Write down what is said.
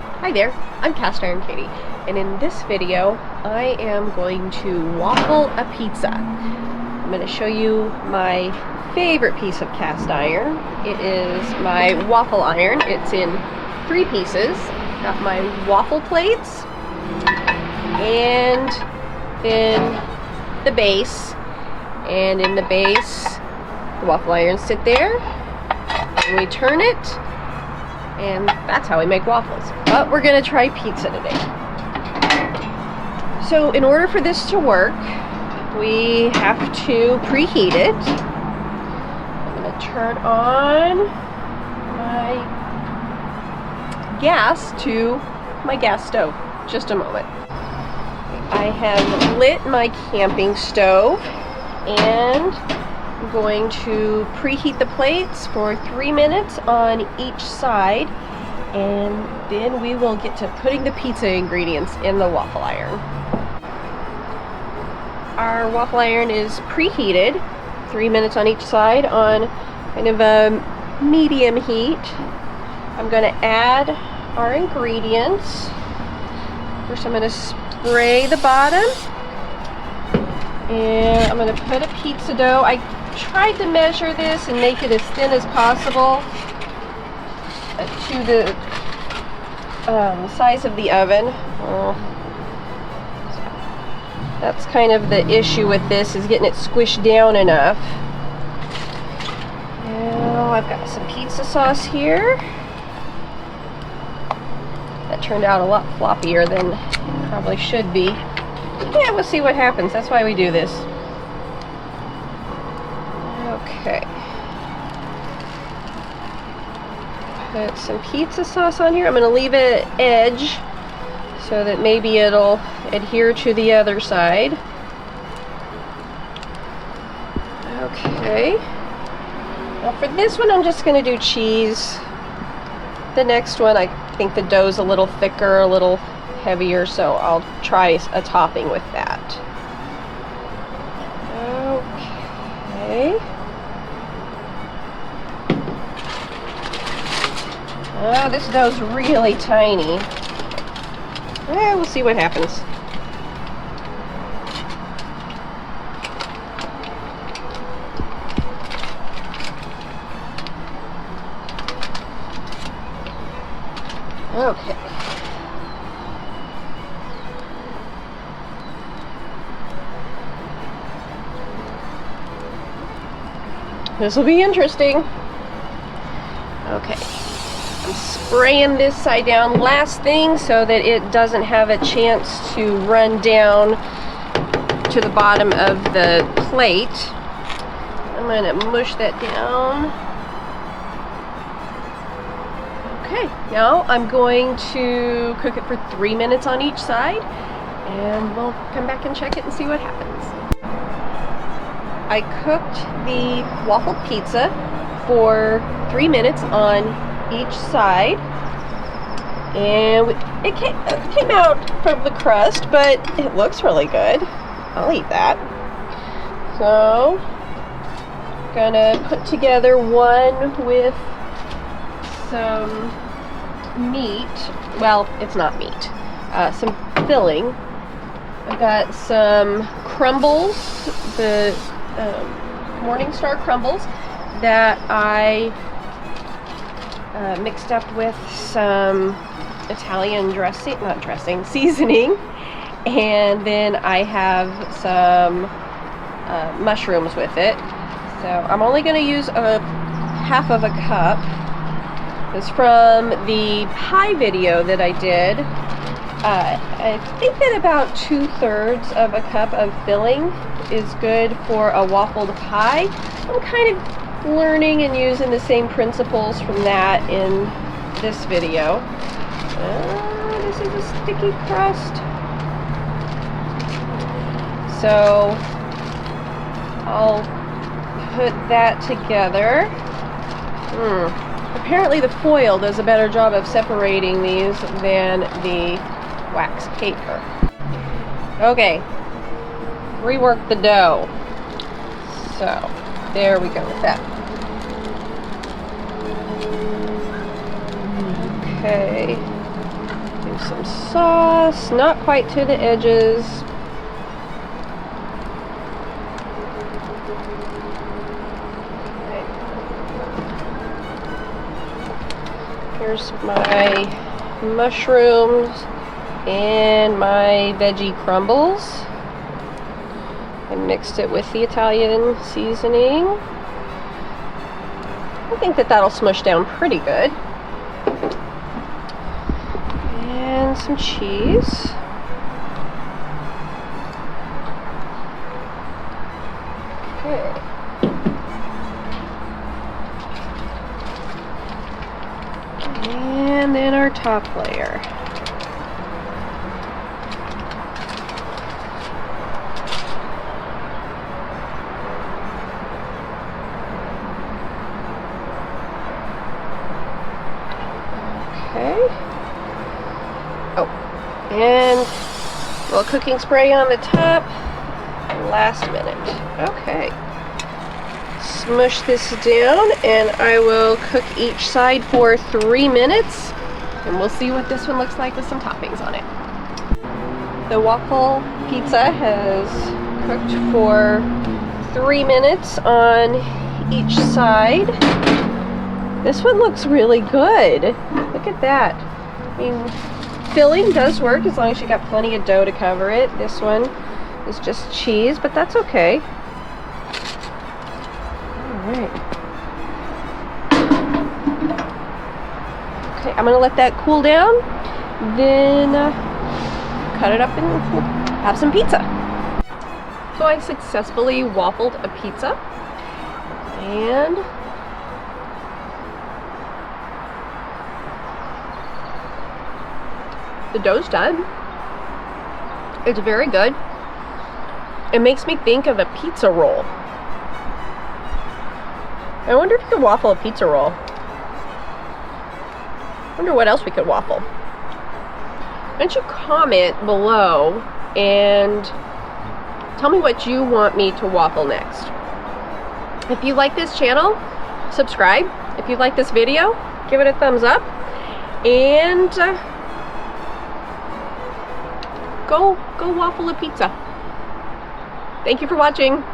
Hi there, I'm Cast Iron Katie, and in this video I am going to waffle a pizza. I'm going to show you my favorite piece of cast iron. It is my waffle iron. It's in 3 pieces. Got my waffle plates, and then the base, and in the base the waffle irons sit there, and we turn it, and that's how we make waffles. But we're gonna try pizza today. So in order for this to work, we have to preheat it. I'm gonna turn on my gas to my gas stove. Just a moment. I have lit my camping stove, and I'm going to preheat the plates for 3 minutes on each side, and then we will get to putting the pizza ingredients in the waffle iron. Our waffle iron is preheated, 3 minutes on each side on kind of a medium heat. I'm going to add our ingredients. First I'm going to spray the bottom, and I'm going to put a pizza dough. I tried to measure this and make it as thin as possible to the size of the oven. That's kind of the issue with this, is getting it squished down enough. Now I've got some pizza sauce here. That turned out a lot floppier than it probably should be. Yeah, we'll see what happens. That's why we do this. Okay. Put some pizza sauce on here. I'm going to leave it at edge so that maybe it'll adhere to the other side. Okay. Now for this one, I'm just going to do cheese. The next one, I think the dough's a little thicker, a little heavier, so I'll try a topping with that. Okay. Oh, this dough's really tiny. We'll see what happens. Okay. This will be interesting. Okay. I'm spraying this side down last thing so that it doesn't have a chance to run down to the bottom of the plate. I'm going to mush that down. Okay, now I'm going to cook it for 3 minutes on each side, and we'll come back and check it and see what happens. I cooked the waffle pizza for 3 minutes on each side, and it came out from the crust, but it looks really good. I'll eat that. So, gonna put together one with some meat. Well, it's not meat. Some filling. I've got some crumbles, the Morningstar crumbles that I mixed up with some Italian seasoning, and then I have some mushrooms with it. So I'm only going to use a half of a cup. It's from the pie video that I did. I think that about 2/3 of a cup of filling is good for a waffled pie. I'm kind of learning and using the same principles from that in this video. This is a sticky crust. So I'll put that together. Apparently the foil does a better job of separating these than the wax paper. Okay, rework the dough. So there we go with that. Okay. some sauce, not quite to the edges. Okay. Here's my mushrooms and my veggie crumbles. I mixed it with the Italian seasoning. I think that that'll smush down pretty good. And some cheese. Okay. And then our top layer. Okay. Oh, and a little cooking spray on the top. Last minute. Okay. Smush this down, and I will cook each side for 3 minutes, and we'll see what this one looks like with some toppings on it. The waffle pizza has cooked for 3 minutes on each side. This one looks really good. Look at that. I mean, filling does work as long as you got plenty of dough to cover it. This one is just cheese, but that's okay. Alright. Okay, I'm gonna let that cool down, then cut it up and we'll have some pizza. So I successfully waffled a pizza, and the dough's done. It's very good. It makes me think of a pizza roll. I wonder if you could waffle a pizza roll. I wonder what else we could waffle. Why don't you comment below and tell me what you want me to waffle next. If you like this channel, subscribe. If you like this video, give it a thumbs up. And go waffle a pizza. Thank you for watching.